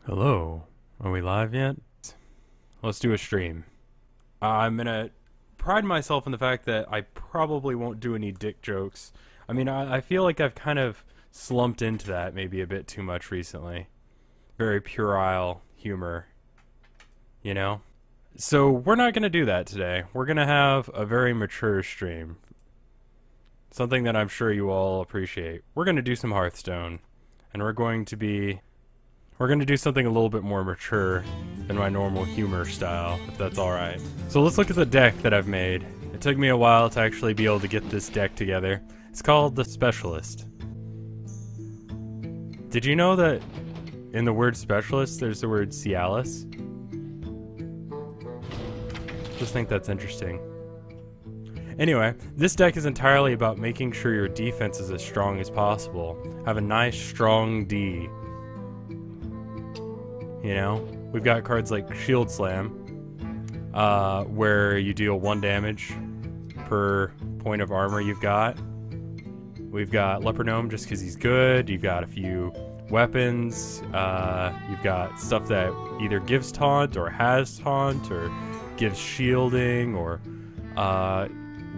Hello. Are we live yet? Let's do a stream. I'm gonna pride myself in the fact that I probably won't do any dick jokes. I mean, I feel like I've kind of slumped into that maybe a bit too much recently. Very puerile humor, you know? So we're not gonna do that today. We're gonna have a very mature stream. Something that I'm sure you all appreciate. We're gonna do some Hearthstone. And we're going to do something a little bit more mature than my normal humor style, if that's alright. So let's look at the deck that I've made. It took me a while to actually be able to get this deck together. It's called the Specialist. Did you know that in the word Specialist there's the word Cialis? Just think that's interesting. Anyway, this deck is entirely about making sure your defense is as strong as possible. Have a nice, strong D. You know? We've got cards like Shield Slam, where you deal 1 damage per point of armor you've got. We've got Leopard Gnome just because he's good. You've got a few weapons. You've got stuff that either gives taunt or has taunt or gives shielding or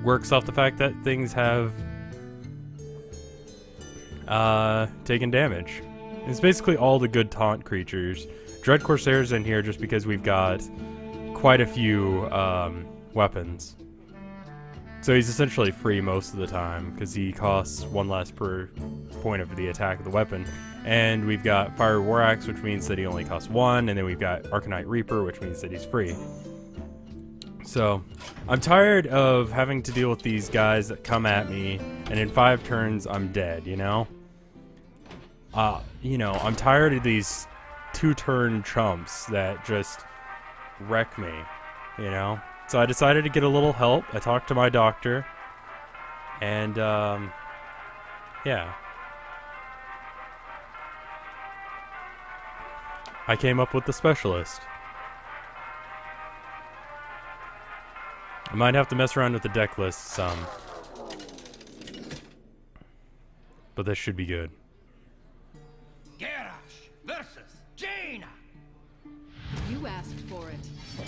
works off the fact that things have taken damage. It's basically all the good taunt creatures. Dread Corsair's in here just because we've got quite a few weapons. So he's essentially free most of the time because he costs 1 less per point of the attack of the weapon. And we've got Fire War Axe, which means that he only costs 1, and then we've got Arcanite Reaper, which means that he's free. So, I'm tired of having to deal with these guys that come at me, and in 5 turns, I'm dead, you know? I'm tired of these 2-turn chumps that just wreck me, you know? So I decided to get a little help. I talked to my doctor, and, yeah. I came up with the Specialist. I might have to mess around with the deck list some. But this should be good. Garrosh versus Jaina. You asked for it.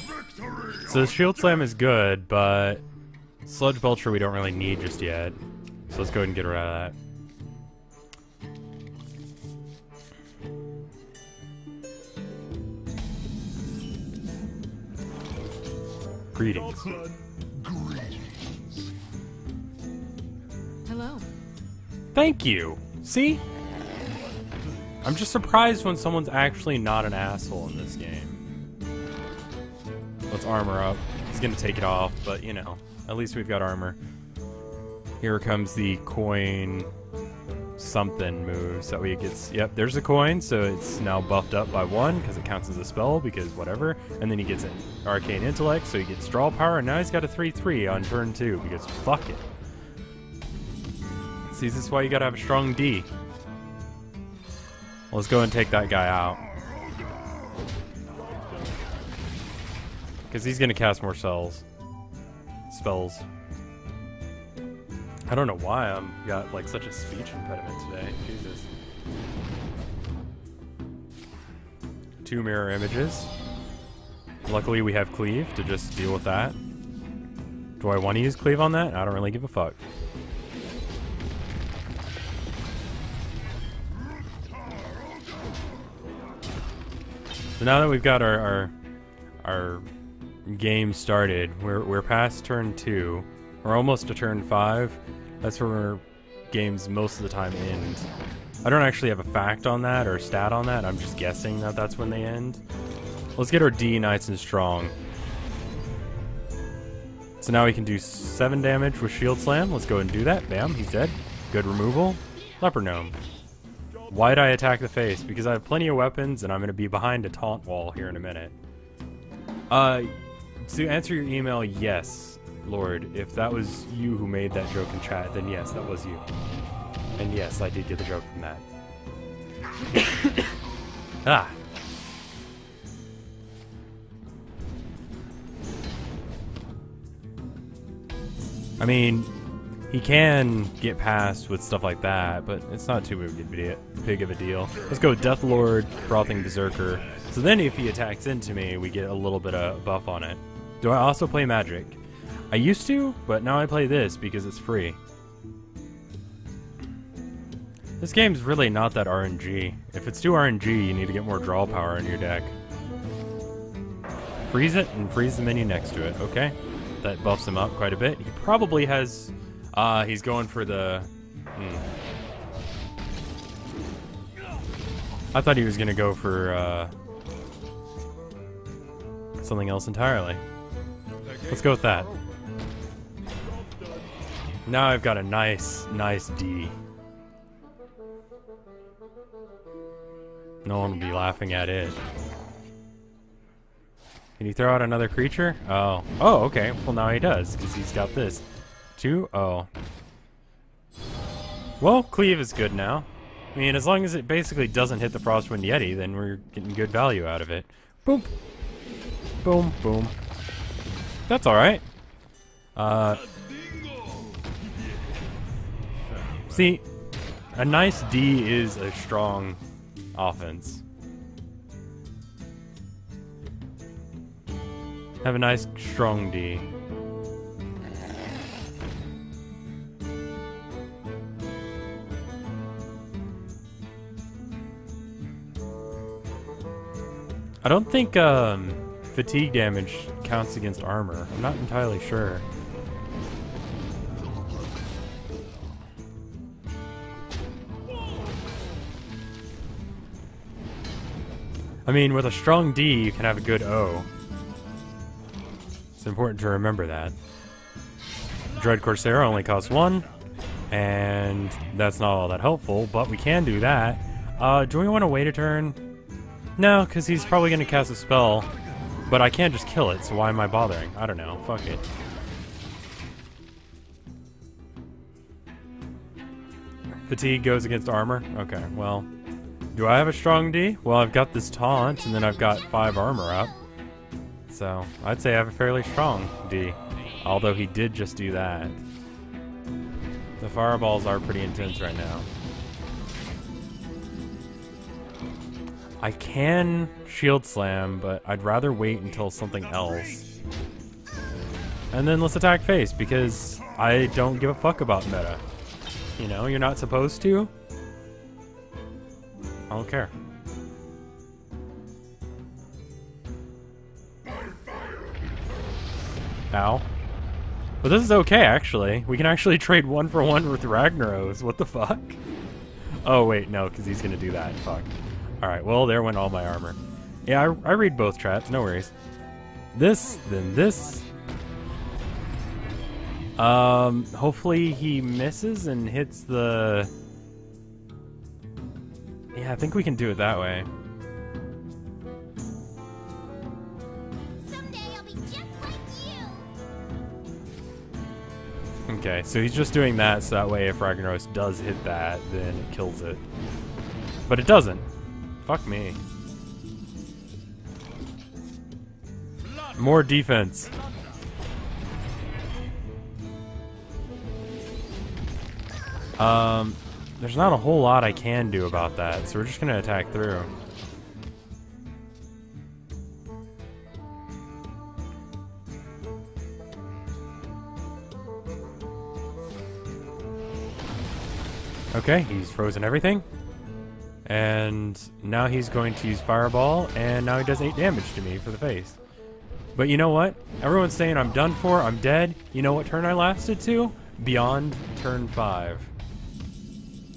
Victory! So Shield Slam is good, but Sludge Belcher we don't really need just yet. So let's go ahead and get rid of that. Greetings. Hello. Thank you. See? I'm just surprised when someone's actually not an asshole in this game. Let's armor up. He's gonna take it off, but you know, at least we've got armor. Here comes the coin something moves that we get. Yep, there's a coin, so it's now buffed up by 1 because it counts as a spell, because whatever. And then he gets an Arcane Intellect, so he gets Draw Power, and now he's got a 3/3 on turn 2 because fuck it. See, this is why you gotta have a strong D. Let's go and take that guy out. Because he's gonna cast more spells. I don't know why I'm got like such a speech impediment today. Jesus. 2 mirror images. Luckily we have Cleave to just deal with that. Do I want to use Cleave on that? I don't really give a fuck. So now that we've got our game started, we're past turn 2. We're almost to turn 5. That's where games most of the time end. I don't actually have a fact on that or a stat on that. I'm just guessing that that's when they end. Let's get our D nice and strong. So now we can do 7 damage with Shield Slam. Let's go ahead and do that. Bam, he's dead. Good removal. Leopard Gnome. Why'd I attack the face? Because I have plenty of weapons and I'm going to be behind a taunt wall here in a minute. To answer your email, yes. Lord, if that was you who made that joke in chat, then yes, that was you. And yes, I did get the joke from that. Ah. I mean, He can get past with stuff like that, but it's not too big of a deal. Let's go Deathlord, Frothing Berserker. So then if he attacks into me, we get a little bit of buff on it. Do I also play Magic? I used to, but now I play this because it's free. This game's really not that RNG. If it's too RNG, you need to get more draw power in your deck. Freeze it and freeze the menu next to it. Okay. That buffs him up quite a bit. He probably has... he's going for the... I thought he was going to go for something else entirely. Let's go with that. Now I've got a nice D. No one will be laughing at it. Can he throw out another creature? Oh. Oh, okay. Well, now he does, because he's got this. 2? Oh. Well, Cleave is good now. I mean, as long as it basically doesn't hit the Frostwind Yeti, then we're getting good value out of it. Boom. Boom, boom. That's alright. See, a nice D is a strong offense. Have a nice strong D. I don't think fatigue damage counts against armor. I'm not entirely sure. I mean, with a strong D, you can have a good O. It's important to remember that. Dread Corsair only costs 1, and that's not all that helpful, but we can do that. Do we want to wait a turn? No, because he's probably going to cast a spell, but I can't just kill it, so why am I bothering? I don't know. Fuck it. Fatigue goes against armor? Okay, well... Do I have a strong D? Well, I've got this taunt, and then I've got 5 armor up. So, I'd say I have a fairly strong D. Although he did just do that. The fireballs are pretty intense right now. I can shield slam, but I'd rather wait until something else. And then let's attack face, because I don't give a fuck about meta. You know, you're not supposed to. I don't care. Ow. But this is okay, actually. We can actually trade 1 for 1 with Ragnaros. What the fuck? Oh, wait, no, because he's going to do that. Fuck. Alright, well, there went all my armor. Yeah, I read both traps. No worries. This, then this. Hopefully he misses and hits the... Yeah, I think we can do it that way. Someday I'll be just like you. Okay, so he's just doing that so that way if Ragnaros does hit that, then it kills it. But it doesn't. Fuck me. More defense. There's not a whole lot I can do about that, so we're just gonna attack through. Okay, he's frozen everything. And now he's going to use Fireball, and now he does 8 damage to me for the face. But you know what? Everyone's saying I'm done for, I'm dead. You know what turn I lasted to? Beyond turn 5.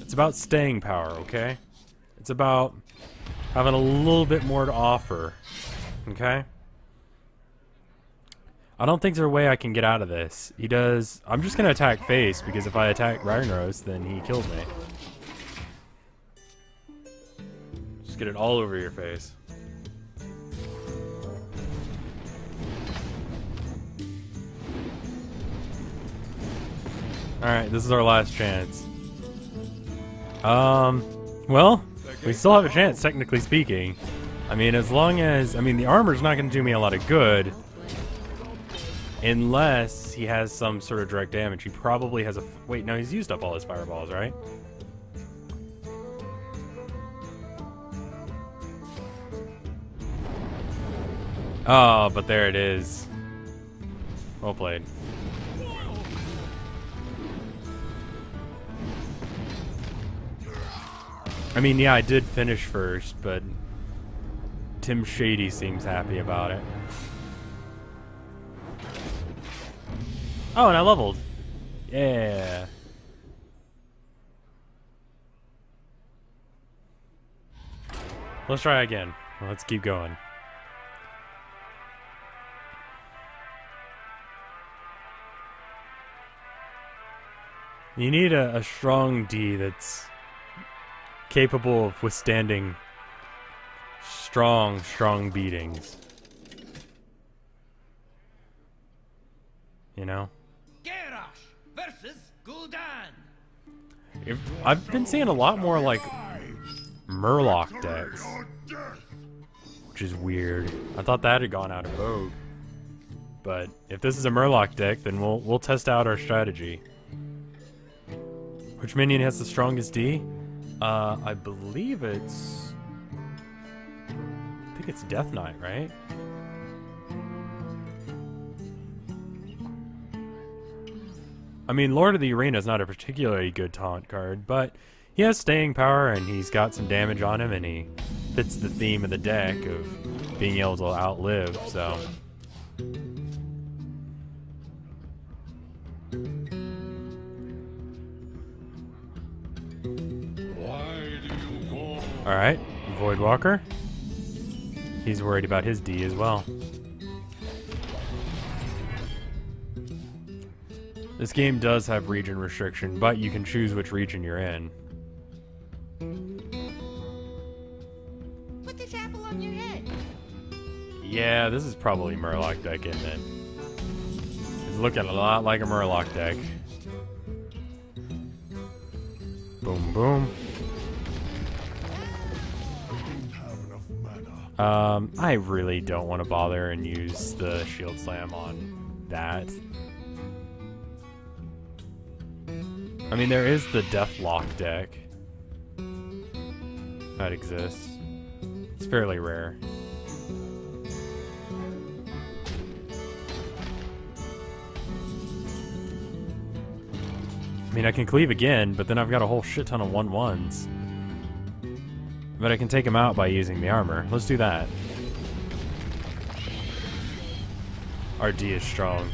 It's about staying power, okay? It's about having a little bit more to offer, okay? I don't think there's a way I can get out of this. He does... I'm just going to attack face, because if I attack Ragnaros, then he kills me. Just get it all over your face. Alright, this is our last chance. Well, we still have a chance, technically speaking. I mean, as long as... I mean, the armor's not going to do me a lot of good. Unless he has some sort of direct damage. He probably has a... Wait, no, he's used up all his fireballs, right? Oh, but there it is. Well played. I mean, yeah, I did finish first, but Tim Shady seems happy about it. Oh, and I leveled. Yeah. Let's try again. Let's keep going. You need a strong D that's capable of withstanding strong beatings. You know? Garrosh versus Gul'dan. I've been seeing a lot more like Murloc decks, which is weird. I thought that had gone out of vogue, but if this is a Murloc deck, then we'll test out our strategy. Which minion has the strongest D? I believe it's... I think it's Death Knight, right? I mean, Lord of the Arena is not a particularly good taunt card, but he has staying power and he's got some damage on him and he fits the theme of the deck of being able to outlive, so... Alright, Voidwalker. He's worried about his D as well. This game does have region restriction, but you can choose which region you're in. Put this apple on your head. Yeah, this is probably Murloc deck, isn't it? It's looking a lot like a Murloc deck. Boom, boom. I really don't want to bother and use the Shield Slam on that. I mean, there is the Deathlock deck that exists. It's fairly rare. I mean, I can cleave again, but then I've got a whole shit ton of 1/1s. But I can take him out by using the armor. Let's do that. Our D is strong.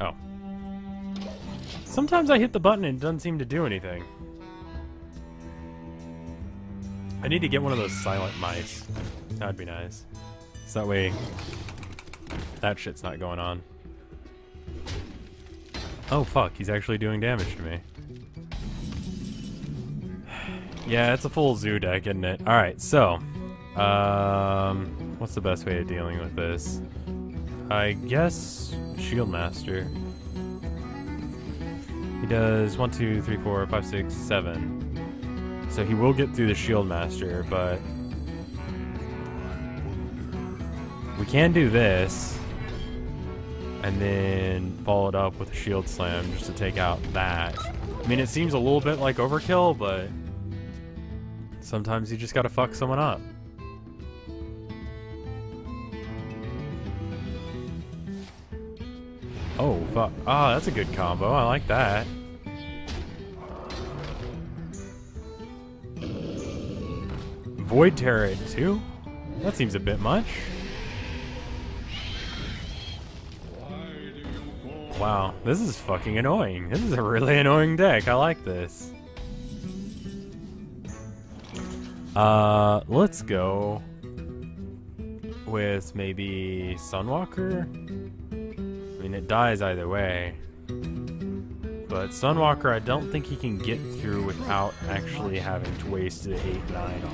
Oh. Sometimes I hit the button and it doesn't seem to do anything. I need to get one of those silent mice. That'd be nice. So that way that shit's not going on. Oh fuck, he's actually doing damage to me. Yeah, it's a full zoo deck, isn't it? Alright, so what's the best way of dealing with this? I guess Shieldmaster. He does 1, 2, 3, 4, 5, 6, 7. So he will get through the Shieldmaster, but we can do this and then follow it up with a Shield Slam just to take out that. I mean, it seems a little bit like overkill, but sometimes you just gotta fuck someone up. Oh, fuck. Ah, that's a good combo. I like that. Void Terror at 2? That seems a bit much. Wow, this is fucking annoying. This is a really annoying deck. I like this. Let's go with maybe Sunwalker. I mean, it dies either way. But Sunwalker, I don't think he can get through without actually having to waste an 8-9 on it.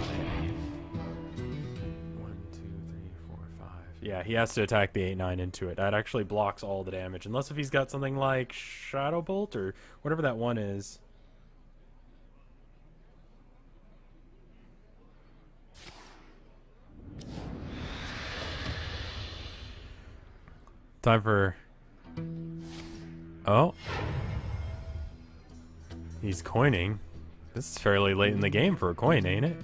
1, 2, 3, 4, 5. Yeah, he has to attack the 8-9 into it. That actually blocks all the damage. Unless if he's got something like Shadow Bolt or whatever that one is. Time for... Oh. He's coining. This is fairly late in the game for a coin, ain't it?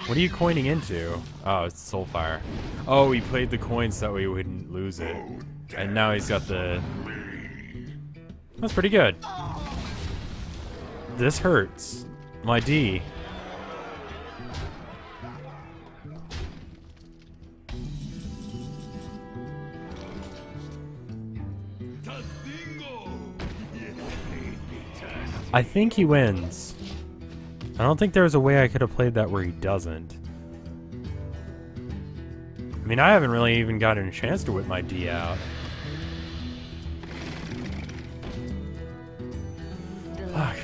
What are you coining into? Oh, it's Soulfire. Oh, he played the coins so that way he wouldn't lose it. And now he's got the... That's pretty good. This hurts. My D. I think he wins. I don't think there's a way I could have played that where he doesn't. I mean, I haven't really even gotten a chance to whip my D out. Fuck.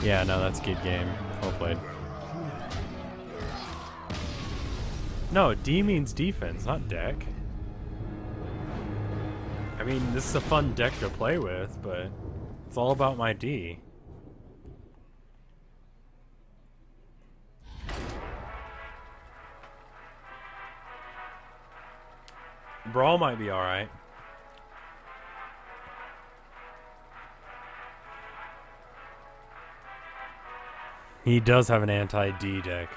Yeah, no, that's a good game. Well played. No, D means defense, not deck. I mean, this is a fun deck to play with, but it's all about my D. Brawl might be alright. He does have an anti-D deck.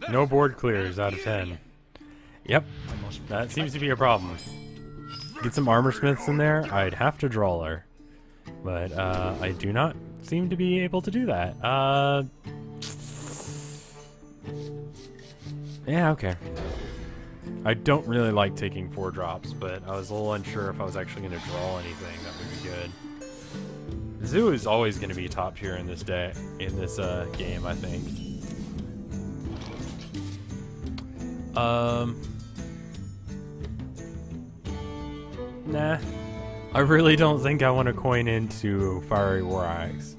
No board clears out of 10. Yep, that seems to be a problem. Get some armor smiths in there, I'd have to draw her. But I do not seem to be able to do that. Yeah, okay. I don't really like taking 4 drops, but I was a little unsure if I was actually going to draw anything that would be good. Zoo is always going to be top tier in this game, I think. Nah. I really don't think I want to coin into Fiery War Axe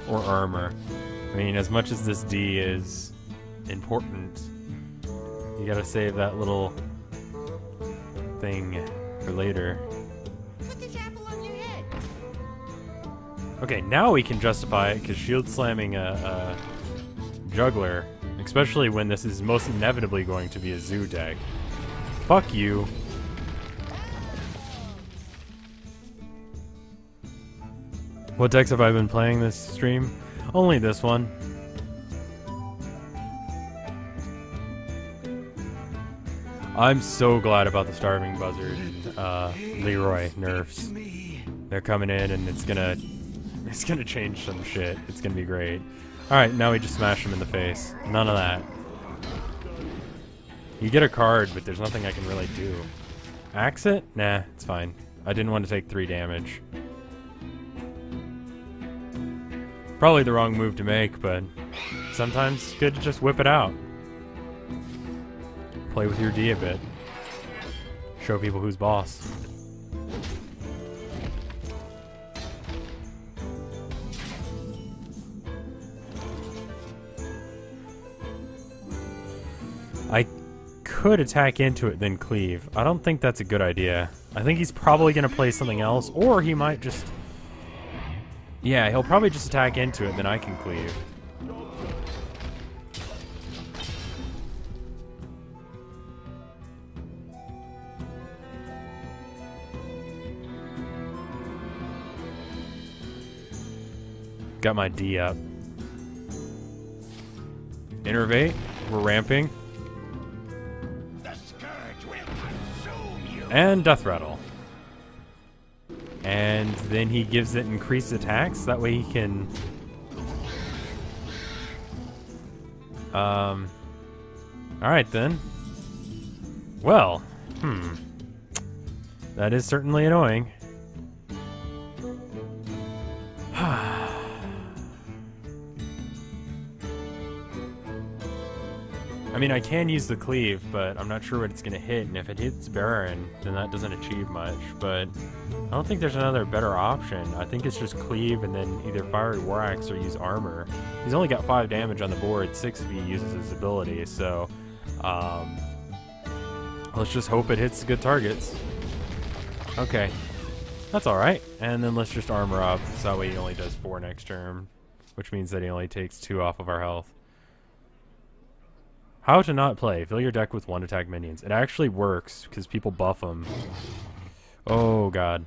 or armor. I mean, as much as this D is important, you gotta save that little thing for later. Put this apple on your head. Okay, now we can justify it, because shield slamming a juggler, especially when this is most inevitably going to be a zoo deck. Fuck you. What decks have I been playing this stream? Only this one. I'm so glad about the Starving Buzzard Leroy nerfs. They're coming in and it's gonna change some shit. It's gonna be great. Alright, now we just smash him in the face. None of that. You get a card, but there's nothing I can really do. Axe it? Nah, it's fine. I didn't want to take 3 damage. Probably the wrong move to make, but sometimes it's good to just whip it out. Play with your D a bit. Show people who's boss. I could attack into it, then cleave. I don't think that's a good idea. I think he's probably going to play something else, or he might just... Yeah, he'll probably just attack into it, then I can cleave. Got my D up. Innervate. We're ramping. And Death Rattle. And then he gives it increased attacks. That way he can... Alright then. Well, that is certainly annoying. I mean, I can use the cleave, but I'm not sure what it's going to hit, and if it hits Baron, then that doesn't achieve much, but I don't think there's another better option. I think it's just cleave and then either Fiery War Axe or use armor. He's only got 5 damage on the board, 6 if he uses his ability, so let's just hope it hits good targets. Okay. That's alright. And then let's just armor up, so that way he only does 4 next turn. Which means that he only takes 2 off of our health. How to not play. Fill your deck with 1 attack minions. It actually works, because people buff them. Oh, God.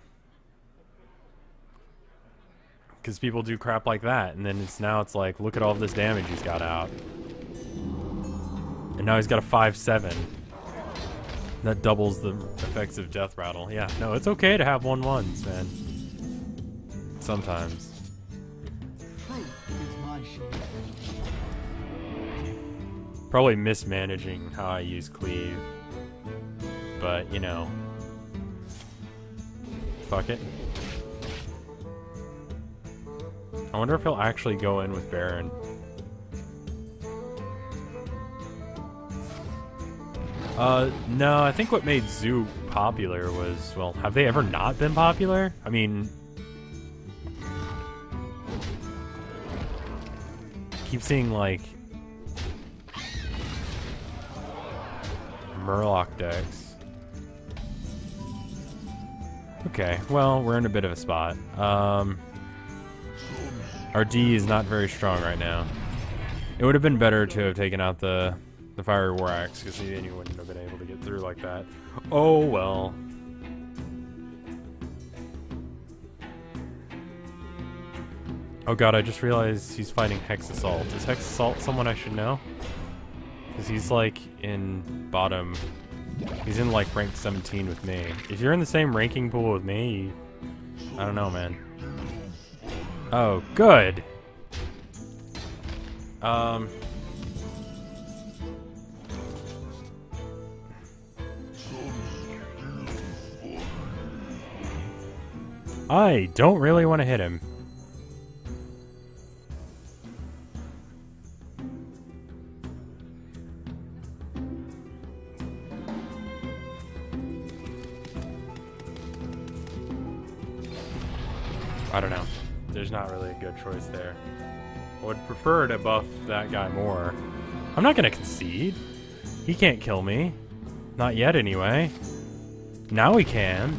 Because people do crap like that, and then now it's like, look at all of this damage he's got out. And now he's got a 5/7. That doubles the effects of Death Rattle. Yeah, no, it's okay to have 1/1s, man. Sometimes. Probably mismanaging how I use Cleave. But, you know. Fuck it. I wonder if he'll actually go in with Baron. No, I think what made Zoo popular was, well, have they ever not been popular? I mean... keep seeing, like... Murloc decks. Okay, well, we're in a bit of a spot. Our D is not very strong right now. It would have been better to have taken out the Fiery War Axe, because then you wouldn't have been able to get through like that. Oh, well. Oh god, I just realized he's fighting Hex Assault. Is Hex Assault someone I should know? Because he's like in bottom... he's in like rank 17 with me. If you're in the same ranking pool with me, I don't know, man. Oh, good! I don't really want to hit him. I don't know. There's not really a good choice there. I would prefer to buff that guy more. I'm not gonna concede. He can't kill me. Not yet, anyway. Now he can.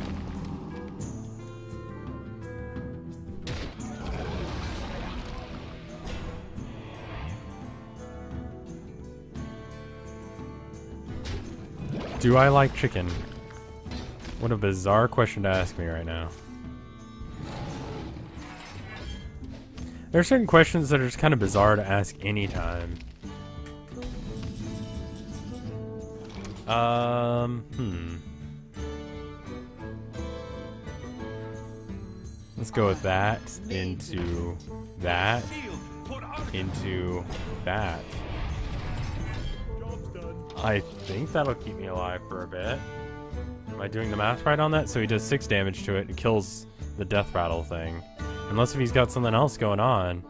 Do I like chicken? What a bizarre question to ask me right now. There are certain questions that are just kind of bizarre to ask anytime. Let's go with that into that into that. I think that'll keep me alive for a bit. Am I doing the math right on that? So he does 6 damage to it and kills the Death Rattle thing. Unless if he's got something else going on.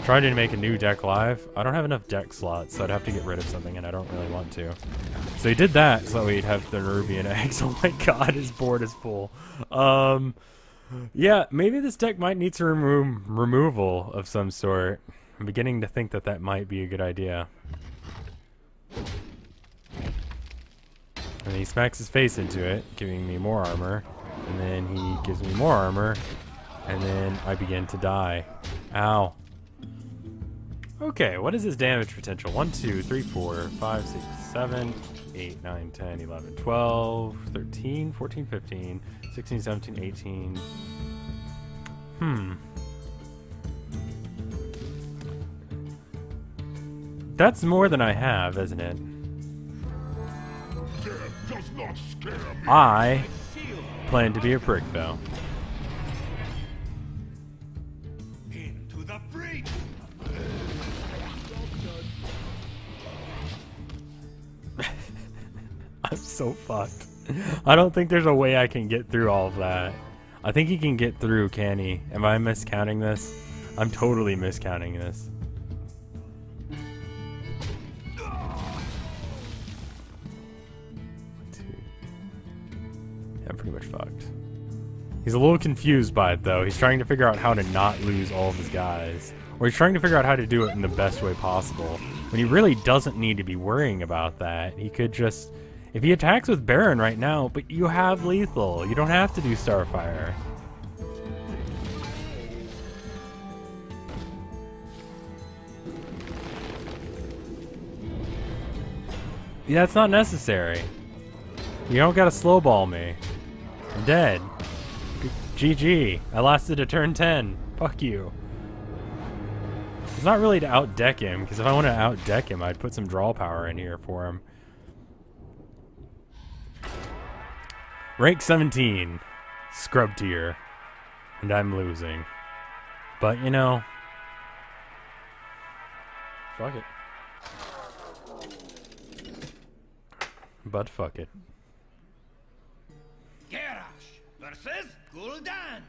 Trying to make a new deck live. I don't have enough deck slots, so I'd have to get rid of something, and I don't really want to. So he did that, so that way he'd have the Nerubian eggs. Oh my god, his board is full. Yeah, maybe this deck might need some removal of some sort. I'm beginning to think that that might be a good idea. And he smacks his face into it, giving me more armor. And then he gives me more armor. And then I begin to die. Ow. Okay, what is his damage potential? 1, 2, 3, 4, 5, 6, 7, 8, 9, 10, 11, 12, 13, 14, 15, 16, 17, 18. That's more than I have, isn't it? I plan to be a prick, though. Into the breach. I'm so fucked. I don't think there's a way I can get through all of that. I think he can get through, can he? Am I miscounting this? I'm totally miscounting this. I'm pretty much fucked. He's a little confused by it, though. He's trying to figure out how to not lose all of his guys. Or he's trying to figure out how to do it in the best way possible. When he really doesn't need to be worrying about that. He could just... If he attacks with Baron right now, but you have lethal. You don't have to do Starfire. Yeah, that's not necessary. You don't gotta slowball me. I'm dead. GG. I lasted a turn 10. Fuck you. It's not really to outdeck him, because if I want to outdeck him, I'd put some draw power in here for him. Rank 17. Scrub tier. And I'm losing. But, you know... Fuck it. But fuck it. Garrosh versus Gul'dan.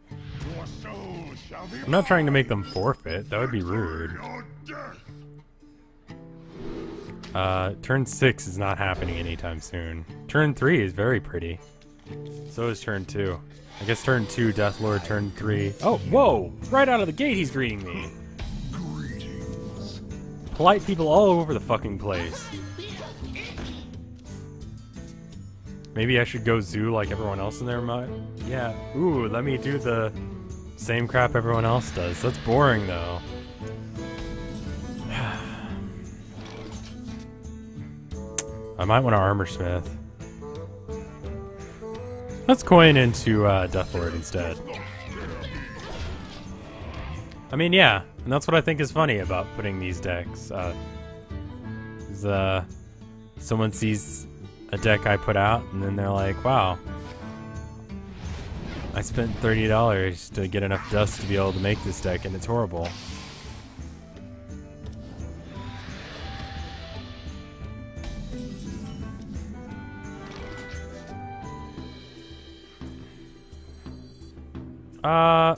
Your soul shall be I'm not trying to make them forfeit. That would be rude. your death. Turn 6 is not happening anytime soon. Turn 3 is very pretty. So is turn 2. I guess turn 2, Deathlord, turn 3. Oh, whoa! Right out of the gate he's greeting me! Greetings. Polite people all over the fucking place. Maybe I should go zoo like everyone else in there might. Yeah. Ooh, let me do the same crap everyone else does. That's boring, though. I might want to Armorsmith. Let's coin into Deathlord instead. I mean, yeah, and that's what I think is funny about putting these decks. Someone sees a deck I put out, and then they're like, wow, I spent $30 to get enough dust to be able to make this deck, and it's horrible.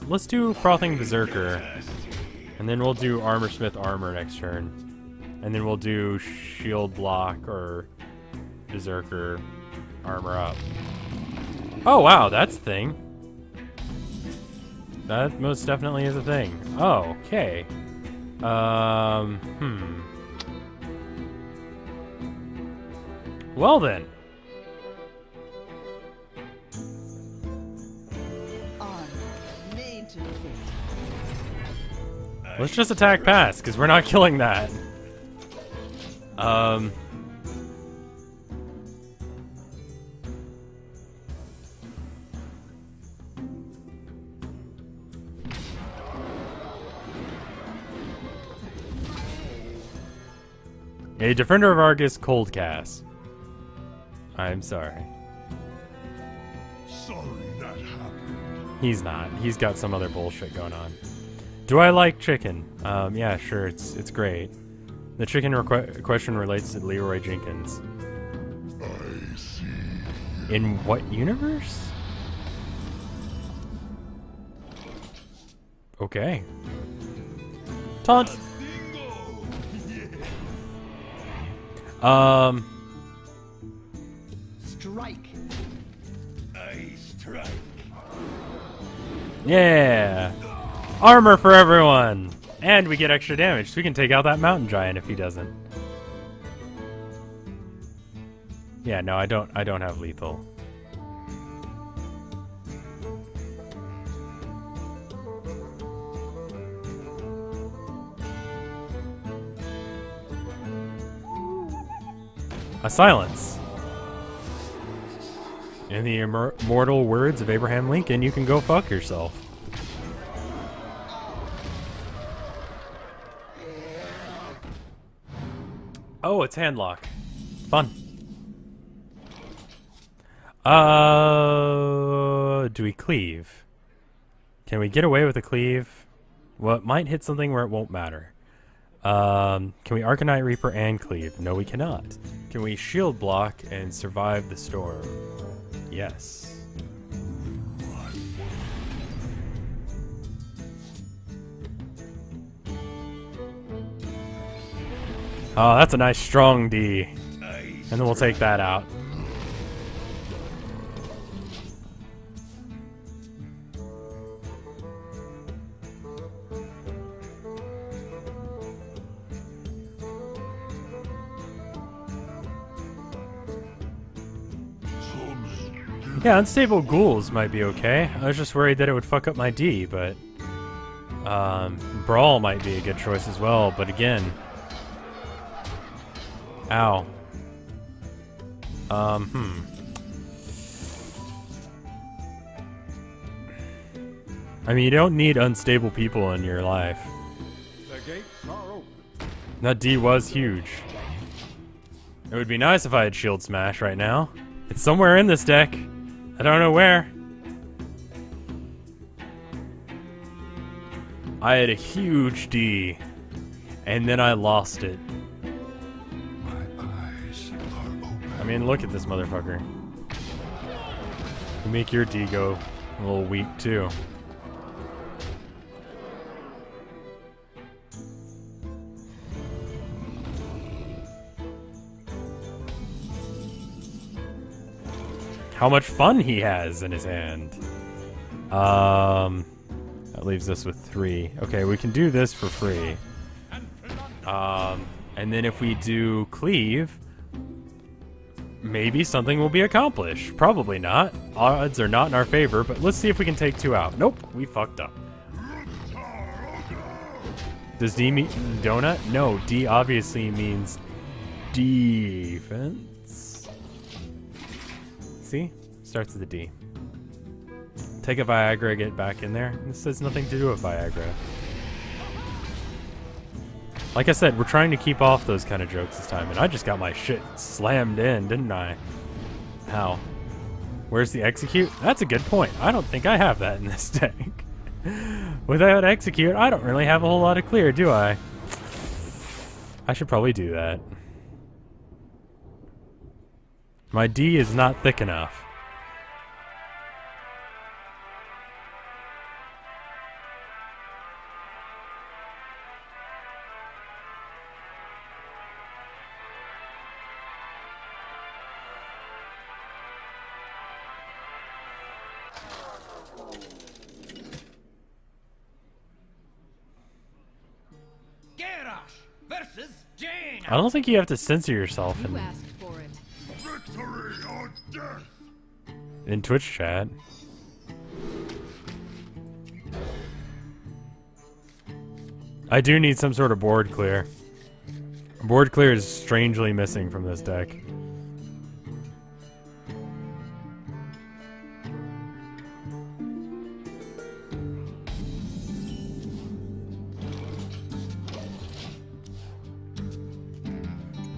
Let's do Frothing Berserker, and then we'll do Armorsmith Armor next turn, and then we'll do Shield Block or Berserker Armor Up. Oh wow, that's a thing. That most definitely is a thing. Oh, okay. Well then. Let's just attack pass, because we're not killing that. A Defender of Argus cold cast. I'm sorry. Sorry that happened. He's not. He's got some other bullshit going on. Do I like chicken? Yeah, sure. It's great. The chicken question relates to Leroy Jenkins. I see. In what universe? Okay. Taunt. Strike. I strike. Yeah. Armor for everyone! And we get extra damage, so we can take out that mountain giant if he doesn't. Yeah, no, I don't have lethal. A silence. In the immortal words of Abraham Lincoln, you can go fuck yourself. Oh, it's handlock. Fun. Do we cleave? Can we get away with a cleave? Well, it might hit something where it won't matter. Can we Arcanite Reaper and cleave? No, we cannot. Can we shield block and survive the storm? Yes. Oh, that's a nice strong D. And then we'll take that out. Yeah, unstable ghouls might be okay. I was just worried that it would fuck up my D, but brawl might be a good choice as well, but again. Ow. I mean, you don't need unstable people in your life. The gates are open. That D was huge. It would be nice if I had Shield Smash right now. It's somewhere in this deck. I don't know where. I had a huge D, and then I lost it. My eyes are open. I mean, look at this motherfucker. You make your D go a little weak, too. How much fun he has in his hand. That leaves us with 3. Okay, we can do this for free. And then if we do cleave, maybe something will be accomplished. Probably not. Odds are not in our favor, but let's see if we can take 2 out. Nope, we fucked up. Does D mean donut? No, D obviously means defense. See? Starts with a D. Take a Viagra, get back in there. This has nothing to do with Viagra. Like I said, we're trying to keep off those kind of jokes this time, and I just got my shit slammed in, didn't I? How? Where's the execute? That's a good point. I don't think I have that in this deck. Without execute, I don't really have a whole lot of clear, do I? I should probably do that. My D is not thick enough. Versus Jane. I don't think you have to censor yourself You asked for it. Victory or death! in Twitch chat. I do need some sort of board clear. Board clear is strangely missing from this deck.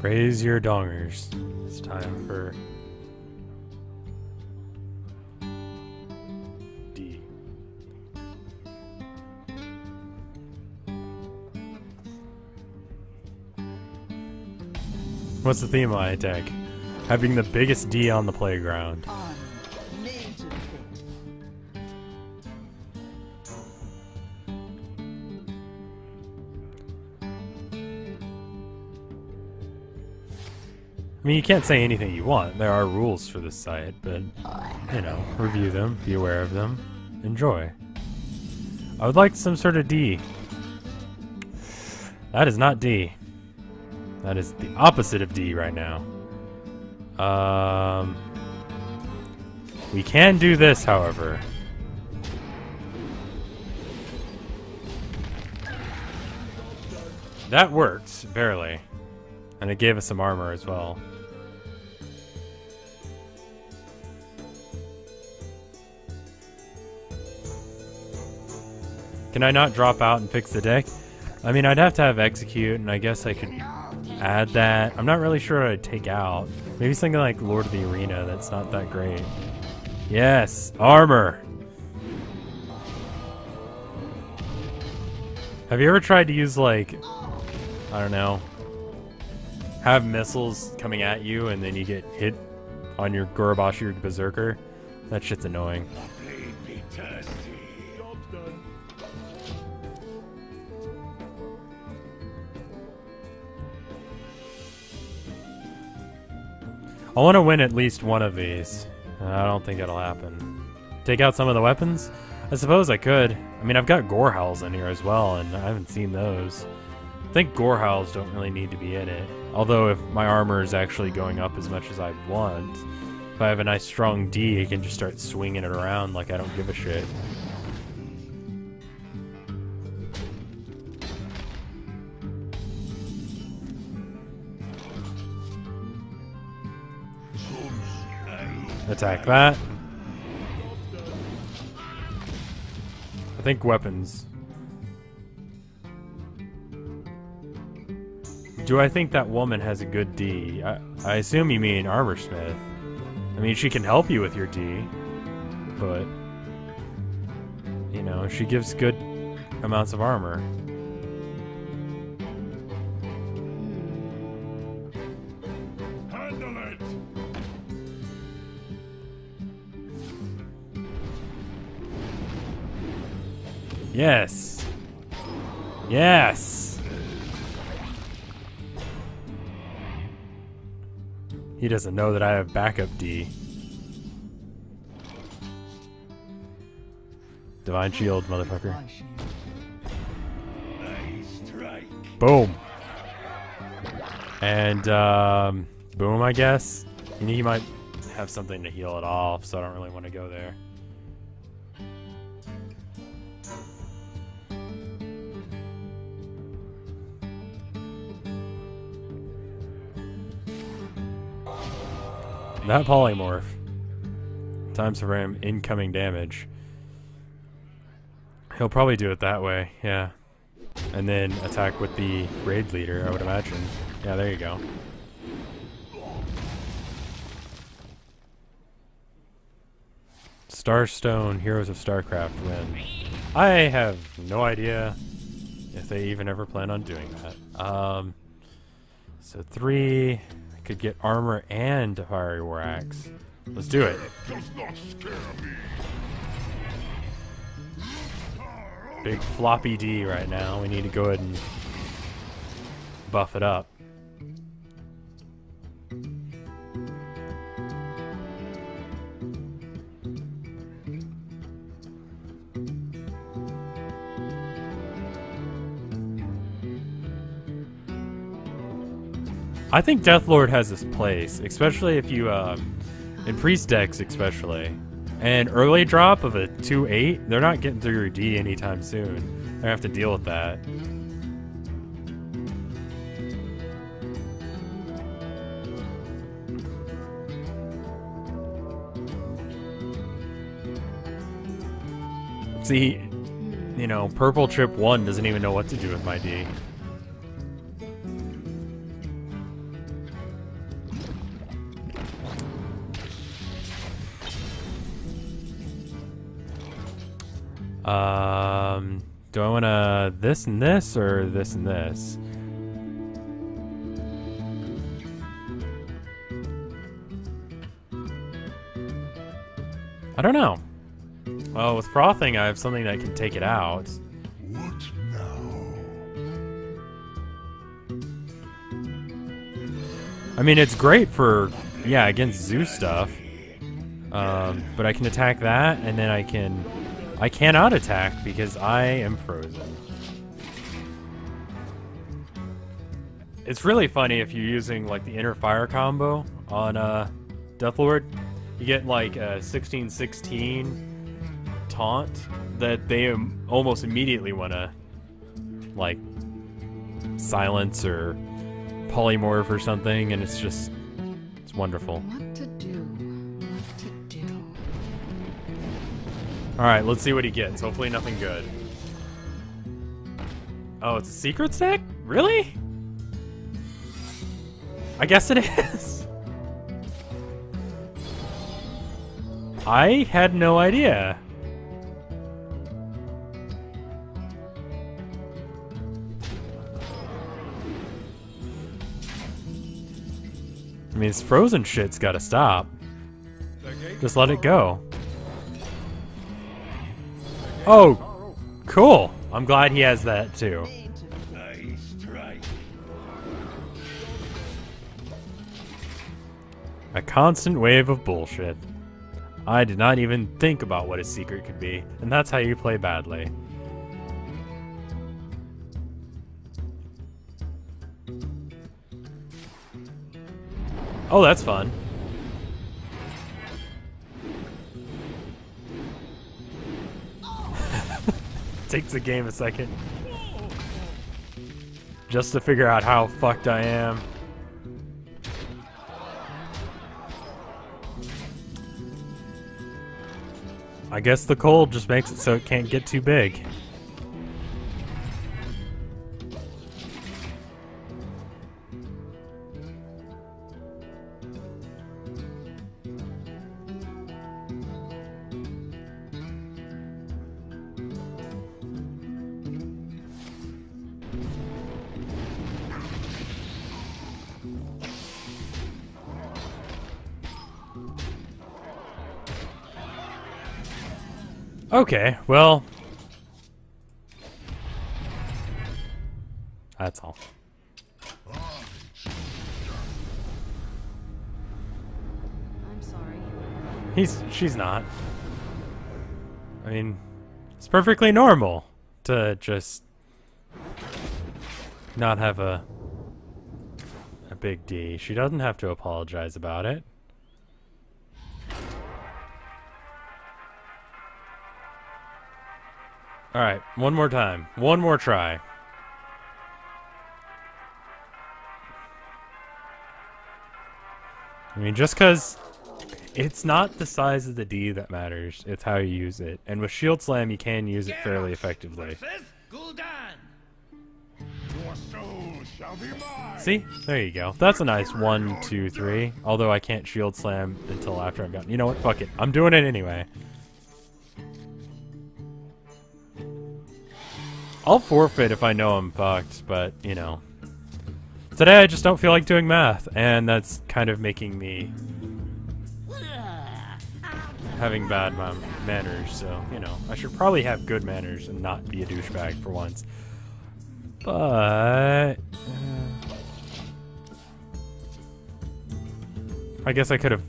Raise your dongers. It's time for D. What's the theme of my attack? Having the biggest D on the playground. I mean, you can't say anything you want. There are rules for this site, but, you know, review them, be aware of them, enjoy. I would like some sort of D. That is not D. That is the opposite of D right now. We can do this, however. That worked, barely. And it gave us some armor as well. Can I not drop out and fix the deck? I mean, I'd have to have execute, and I guess I could add that. I'm not really sure what I'd take out. Maybe something like Lord of the Arena that's not that great. Yes, armor! Have you ever tried to use, like, I don't know, have missiles coming at you and then you get hit on your Gorobashi or Berserker? That shit's annoying. Be thirsty. Job's done. I want to win at least one of these. I don't think it'll happen. Take out some of the weapons? I suppose I could. I mean, I've got Gore Howls in here as well, and I haven't seen those. I think Gore Howls don't really need to be in it. Although if my armor is actually going up as much as I want, If I have a nice strong D, he can just start swinging it around like I don't give a shit. Attack that. I think weapons. Do I think that woman has a good D? I assume you mean armor smith. I mean, she can help you with your D, but you know, she gives good amounts of armor. Handle it! Yes. Yes. He doesn't know that I have backup D. Divine shield, motherfucker. Nice strike. Boom. And, boom, I guess. He might have something to heal it off, so I don't really want to go there. That polymorph. Times for him incoming damage. He'll probably do it that way, yeah. And then attack with the raid leader, I would imagine. Yeah, there you go. Starstone, Heroes of StarCraft win. I have no idea if they even ever plan on doing that. So 3... could get armor and a fiery war axe. Let's do it. Does not scare me. Big floppy D right now. We need to go ahead and buff it up. I think Deathlord has this place, especially if you, in priest decks especially. And early drop of a 2/8, they're not getting through your D anytime soon. They're gonna have to deal with that. See, you know, Purple Trip 1 doesn't even know what to do with my D. Do I want to this and this, or this and this? I don't know. Well, with frothing, I have something that can take it out. What now? I mean, it's great for, yeah, against zoo stuff. But I can attack that, and then I cannot attack because I am frozen. It's really funny if you're using like the inner fire combo on Deathlord. You get like a 16/16 taunt that they almost immediately want to like silence or polymorph or something, and it's wonderful. What to do? What to do? Alright, let's see what he gets. Hopefully nothing good. Oh, it's a secret stack? Really? I guess it is. I had no idea. I mean, this frozen shit's gotta stop. Just let it go. Oh, cool. I'm glad he has that too. Nice strike. A constant wave of bullshit. I did not even think about what his secret could be, and that's how you play badly. Oh, that's fun. takes a game a second. Just to figure out how fucked I am. I guess the cold just makes it so it can't get too big. Okay, well, that's all. I'm sorry. She's not. I mean, it's perfectly normal to just not have a big D. She doesn't have to apologize about it. Alright, one more time. One more try. I mean, just because it's not the size of the D that matters, it's how you use it. And with Shield Slam, you can use it fairly effectively. Your soul shall be mine. See? There you go. That's a nice 1, 2, 3. Although I can't Shield Slam until after I've gotten... You know what? Fuck it. I'm doing it anyway. I'll forfeit if I know I'm fucked, but, you know. Today I just don't feel like doing math, and that's kind of making me having bad manners, so, you know. I should probably have good manners and not be a douchebag for once. But... I guess I could have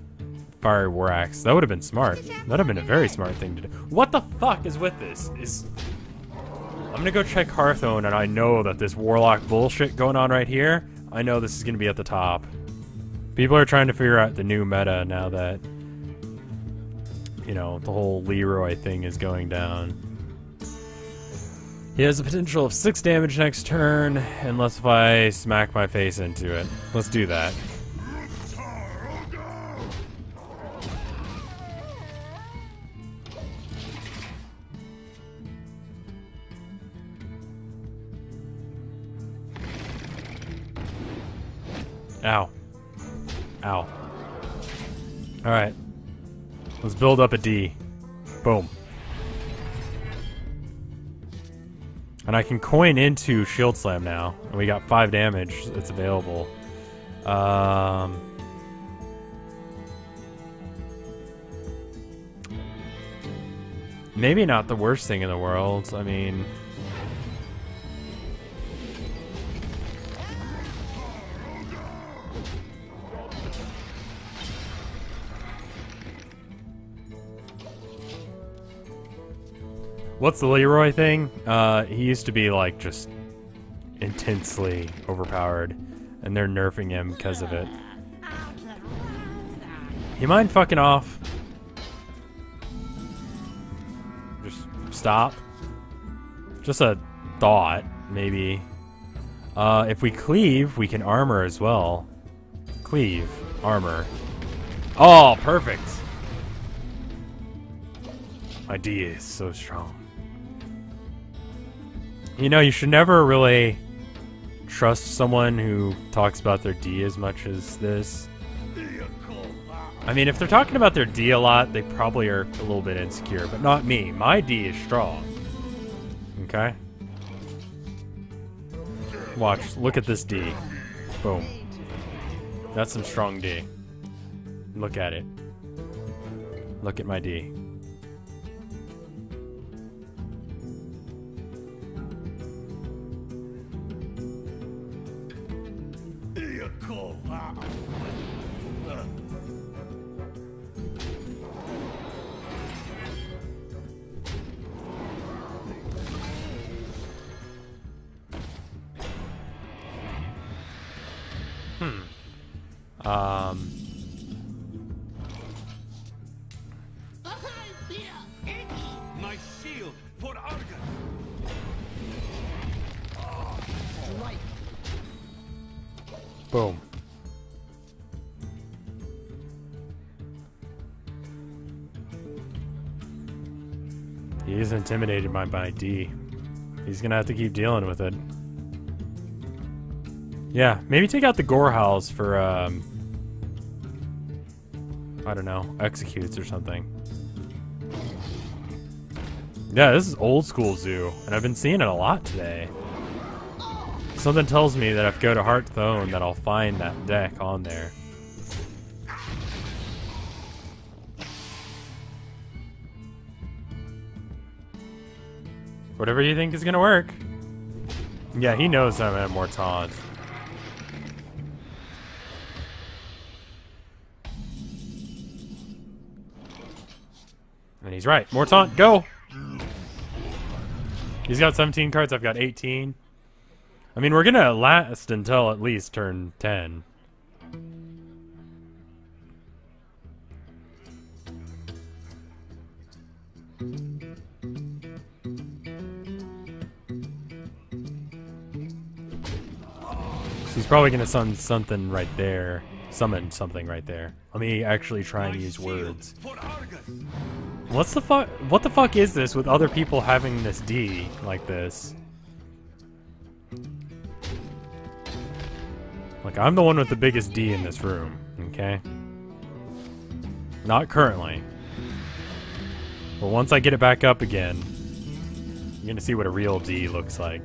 fired War Axe. That would have been smart. That would have been a very smart thing to do. What the fuck is with this? I'm gonna go check Hearthstone, and I know that this Warlock bullshit going on right here, I know this is gonna be at the top. People are trying to figure out the new meta now that, you know, the whole Leroy thing is going down. He has the potential of 6 damage next turn, unless if I smack my face into it. Let's do that. Ow. Ow. Alright. Let's build up a D. Boom. And I can coin into Shield Slam now. And we got 5 damage that's available. Maybe not the worst thing in the world. I mean... What's the Leroy thing? He used to be, like, just intensely overpowered, and they're nerfing him because of it. You mind fucking off? Just stop. Just a thought, maybe. If we cleave, we can armor as well. Cleave. Armor. Oh, perfect! My D is so strong. You know, you should never really trust someone who talks about their D as much as this. I mean, if they're talking about their D a lot, they probably are a little bit insecure, but not me. My D is strong. Okay? Watch. Look at this D. Boom. That's some strong D. Look at it. Look at my D. My shield for Argus. Boom. He is intimidated by my D. He's gonna have to keep dealing with it. Yeah, maybe take out the gore howls for, I don't know, executes or something. Yeah, this is old school zoo, and I've been seeing it a lot today. Something tells me that if I go to Hearthstone that I'll find that deck on there. Whatever you think is gonna work. Yeah, he knows I'm at more taunt. And he's right. More taunt, go! He's got 17 cards, I've got 18. I mean, we're gonna last until at least turn 10. He's probably gonna summon something right there. Summon something right there. Let me actually try and use words. What's the fuck? What the fuck is this with other people having this D like this? Like, I'm the one with the biggest D in this room, okay? Not currently. But once I get it back up again, you're gonna see what a real D looks like.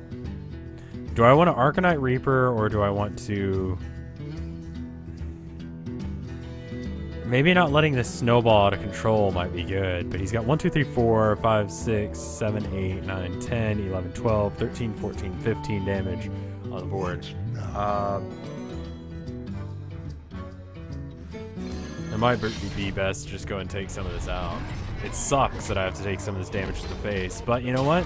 Do I want to Arcanite Reaper, or do I want to... Maybe not letting this snowball out of control might be good, but he's got 1, 2, 3, 4, 5, 6, 7, 8, 9, 10, 11, 12, 13, 14, 15 damage on the board. It might be best to just go and take some of this out. It sucks that I have to take some of this damage to the face, but you know what?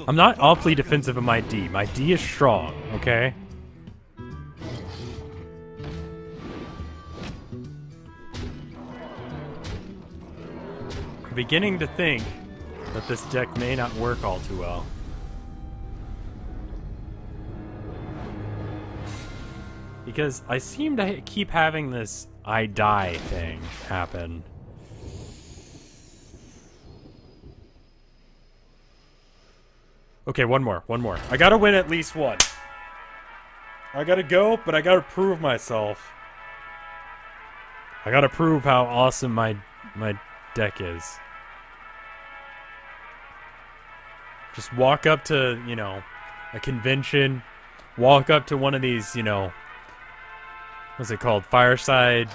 I'm not awfully defensive of my D. My D is strong, okay? I'm beginning to think that this deck may not work all too well. Because I seem to keep having this I die thing happen. Okay, one more. I gotta win at least one. I gotta go, but I gotta prove myself. I gotta prove how awesome my deck is. Just walk up to, you know, a convention. Walk up to one of these, you know, what's it called? Fireside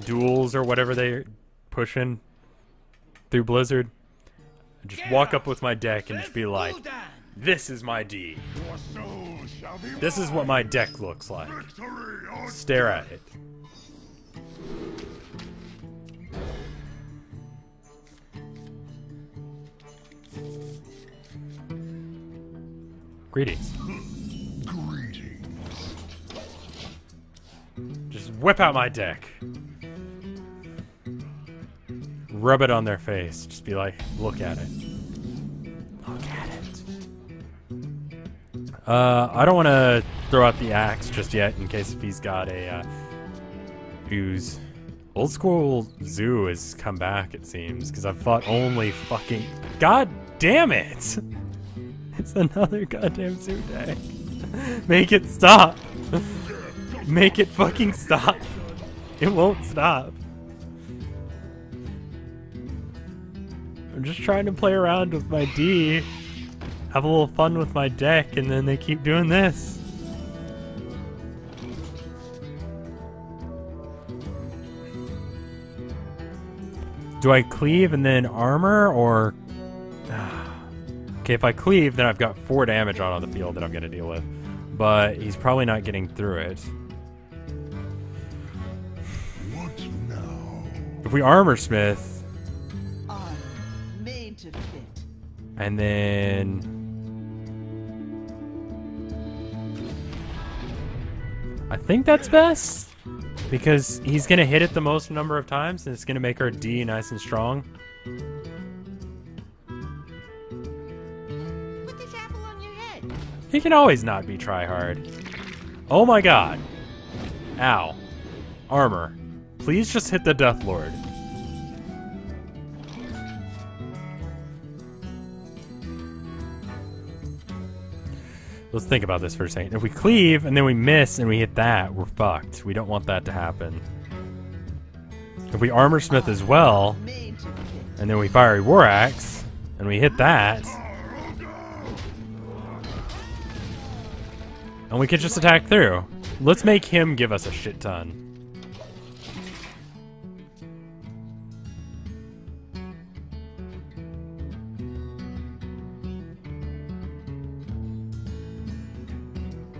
duels or whatever they're pushing through Blizzard. Just walk up with my deck and just be like, this is my D. This is what my deck looks like. Stare at it. Greetings. Just whip out my deck. Rub it on their face. Just be like, look at it. Look at it. I don't want to throw out the axe just yet in case if he's got a ooze. Old school zoo has come back, it seems, because I've fought only fucking... God damn it! It's another goddamn zoo deck. Make it stop. Make it fucking stop. It won't stop. I'm just trying to play around with my D, have a little fun with my deck, and then they keep doing this. Do I cleave and then armor, or... Okay, if I cleave, then I've got 4 damage on the field that I'm going to deal with. But he's probably not getting through it. What now? If we armor smith... Made to fit. And then... I think that's best. Because he's going to hit it the most number of times, and it's going to make our D nice and strong. Put this apple on your head. He can always not be try-hard. Oh my god. Ow. Armor. Please just hit the Death Lord. Let's think about this for a second. If we cleave and then we miss and we hit that, we're fucked. We don't want that to happen. If we armor smith as well, and then we fiery war axe, and we hit that, and we could just attack through. Let's make him give us a shit ton.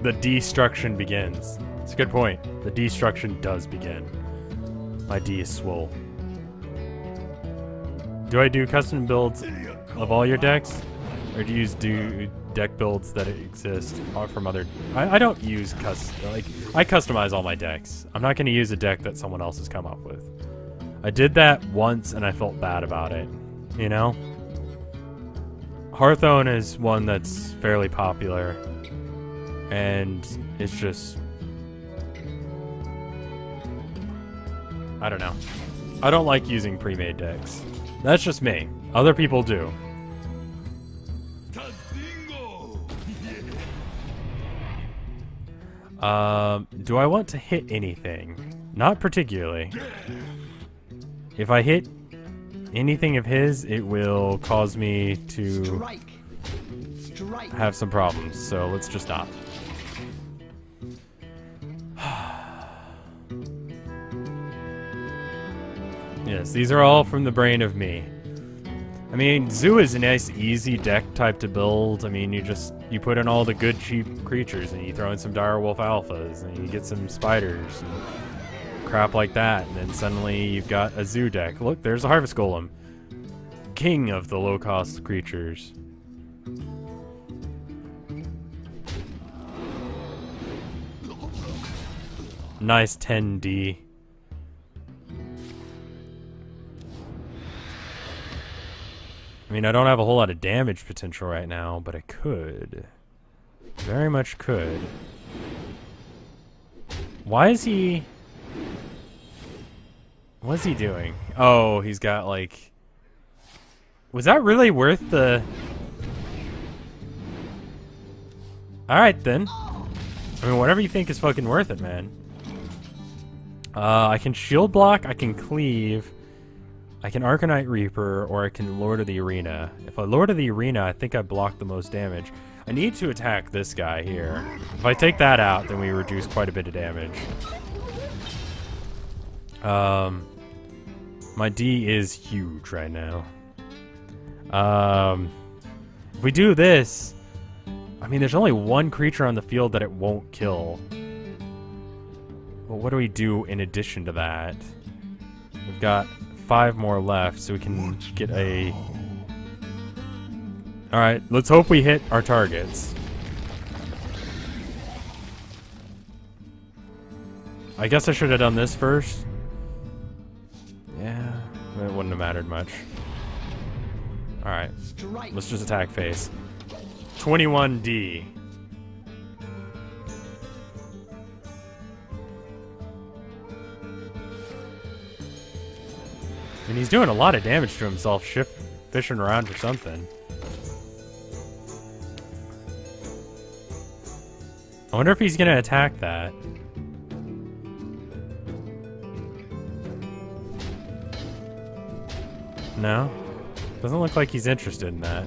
The destruction begins. It's a good point. The destruction does begin. My D is swole. Do I do custom builds of all your decks? Or do you do deck builds that exist from other... I don't use custom... Like, I customize all my decks. I'm not going to use a deck that someone else has come up with. I did that once and I felt bad about it. You know? Hearthstone is one that's fairly popular. And it's just... I don't know. I don't like using pre-made decks. That's just me. Other people do. Do I want to hit anything? Not particularly. If I hit anything of his, it will cause me to have some problems. So let's just stop. Yes, these are all from the brain of me. I mean, Zoo is a nice, easy deck type to build. I mean, you put in all the good, cheap creatures, and you throw in some direwolf alphas, and you get some spiders, and crap like that, and then suddenly you've got a Zoo deck. Look, there's a Harvest Golem. King of the low-cost creatures. Nice 10D. I mean, I don't have a whole lot of damage potential right now, but I could. Very much could. Why is he... What's he doing? Oh, he's got, like... Was that really worth the... Alright, then. I mean, whatever you think is fucking worth it, man. I can shield block, I can cleave... I can Arcanite Reaper, or I can Lord of the Arena. If I Lord of the Arena, I think I block the most damage. I need to attack this guy here. If I take that out, then we reduce quite a bit of damage. My D is huge right now. If we do this... I mean, there's only one creature on the field that it won't kill. But what do we do in addition to that? We've got 5 more left, so we can get a... Alright, let's hope we hit our targets. I guess I should have done this first. Yeah, it wouldn't have mattered much. Alright, let's just attack face. 21D. I mean, he's doing a lot of damage to himself, fishing around for something. I wonder if he's gonna attack that. No? Doesn't look like he's interested in that.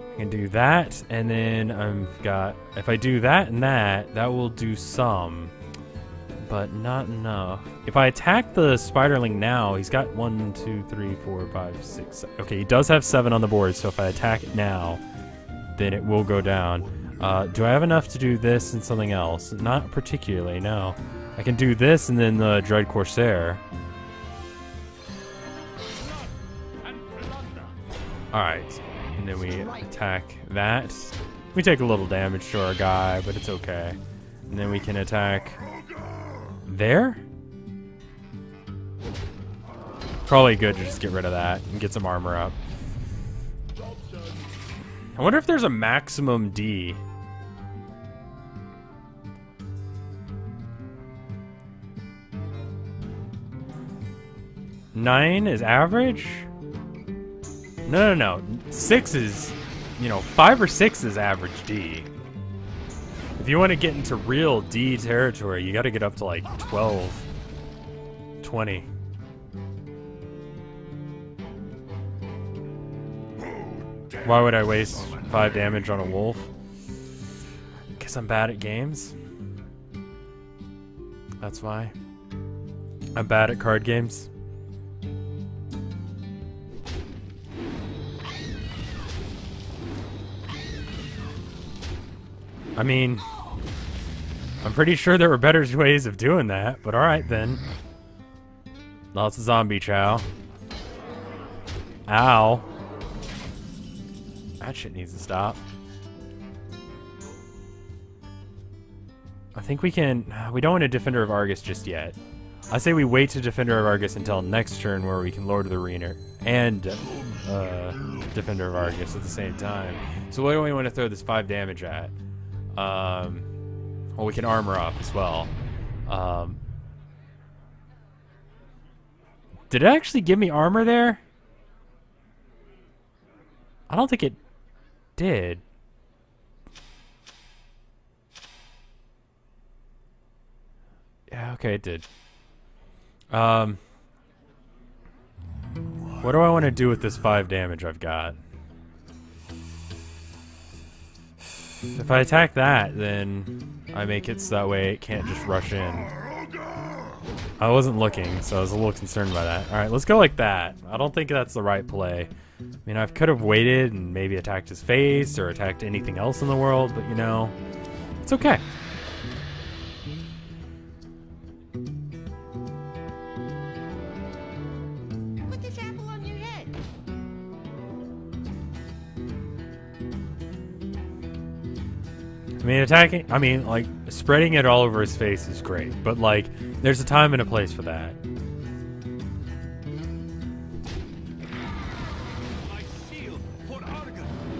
I can do that, and then I've got... If I do that and that, that will do some. But not enough. If I attack the Spiderling now, he's got 1, 2, 3, 4, 5, 6... 7. Okay, he does have 7 on the board, so if I attack it now, then it will go down. Do I have enough to do this and something else? Not particularly, no. I can do this and then the Dread Corsair. Alright. And then we attack that. We take a little damage to our guy, but it's okay. And then we can attack there? Probably good to just get rid of that and get some armor up. I wonder if there's a maximum D. Nine is average? No. 6 is, you know, 5 or 6 is average D. If you want to get into real D territory, you got to get up to like 12, 20. Why would I waste 5 damage on a wolf? Guess I'm bad at games. That's why. I'm bad at card games. I mean, I'm pretty sure there were better ways of doing that, but alright then. Lots of zombie chow. Ow. That shit needs to stop. I think we can... We don't want a Defender of Argus just yet. I say we wait to Defender of Argus until next turn where we can Lord of the Arena and Defender of Argus at the same time. So what do we want to throw this 5 damage at? Well, we can armor up as well. Did it actually give me armor there? I don't think it did. Yeah, okay, it did. What do I want to do with this 5 damage I've got? If I attack that, then I make it so that way it can't just rush in. I wasn't looking, so I was a little concerned by that. Alright, let's go like that. I don't think that's the right play. I mean, I could have waited and maybe attacked his face or attacked anything else in the world, but you know, it's okay. Put this apple on your head. I mean, like, spreading it all over his face is great, but, like, there's a time and a place for that.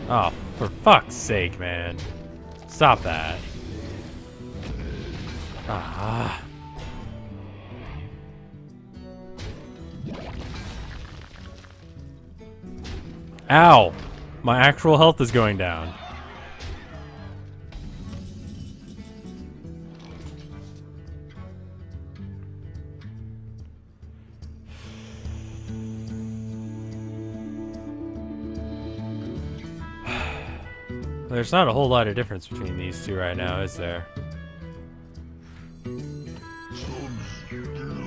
Oh, for fuck's sake, man. Stop that. Ah. Ow! My actual health is going down. There's not a whole lot of difference between these two right now, is there?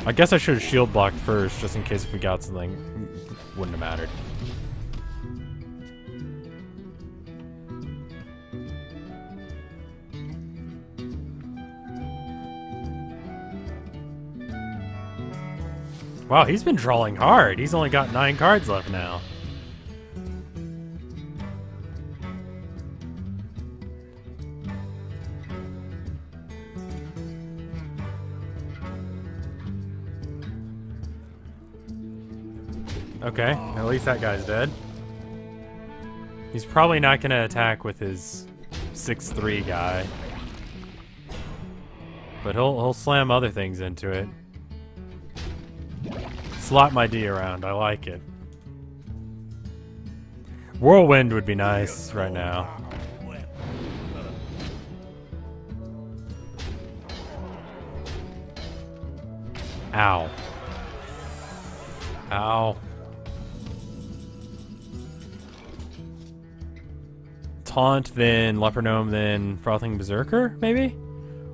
I guess I should have shield blocked first, just in case if we got something. Wouldn't have mattered. Wow, he's been drawing hard. He's only got 9 cards left now. Okay, at least that guy's dead. He's probably not going to attack with his 6'3" guy. But he'll slam other things into it. Slot my D around, I like it. Whirlwind would be nice right now. Ow. Ow. Taunt, then Leper Gnome, then Frothing Berserker, maybe?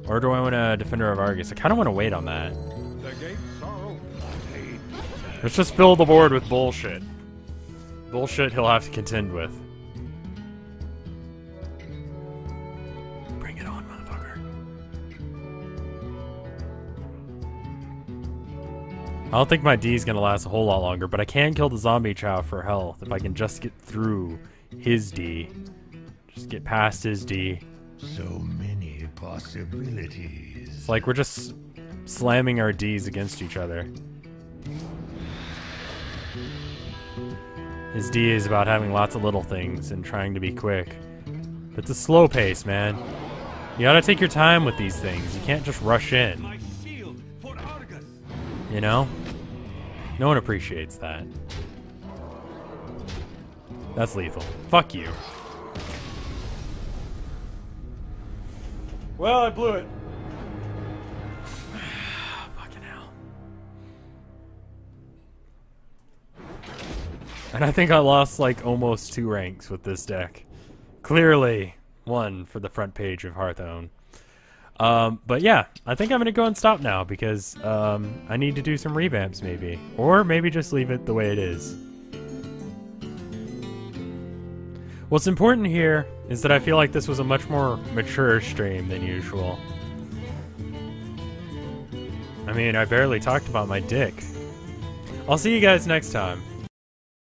Or do I want a Defender of Argus? I kind of want to wait on that. Let's just fill the board with bullshit. Bullshit he'll have to contend with. Bring it on, motherfucker. don't think my D is going to last a whole lot longer, but I can kill the zombie chow for health if I can just get through his D. Just get past his D. So many possibilities. It's like we're just slamming our Ds against each other. His D is about having lots of little things and trying to be quick. But it's a slow pace, man. You gotta take your time with these things. You can't just rush in. You know? No one appreciates that. That's lethal. Fuck you. Well, I blew it. Fucking hell. And I think I lost like almost 2 ranks with this deck. Clearly, 1 for the front page of Hearthstone. But yeah, I think I'm gonna go and stop now because I need to do some revamps maybe. Or maybe just leave it the way it is. What's important here is that I feel like this was a much more mature stream than usual. I mean, I barely talked about my dick. I'll see you guys next time.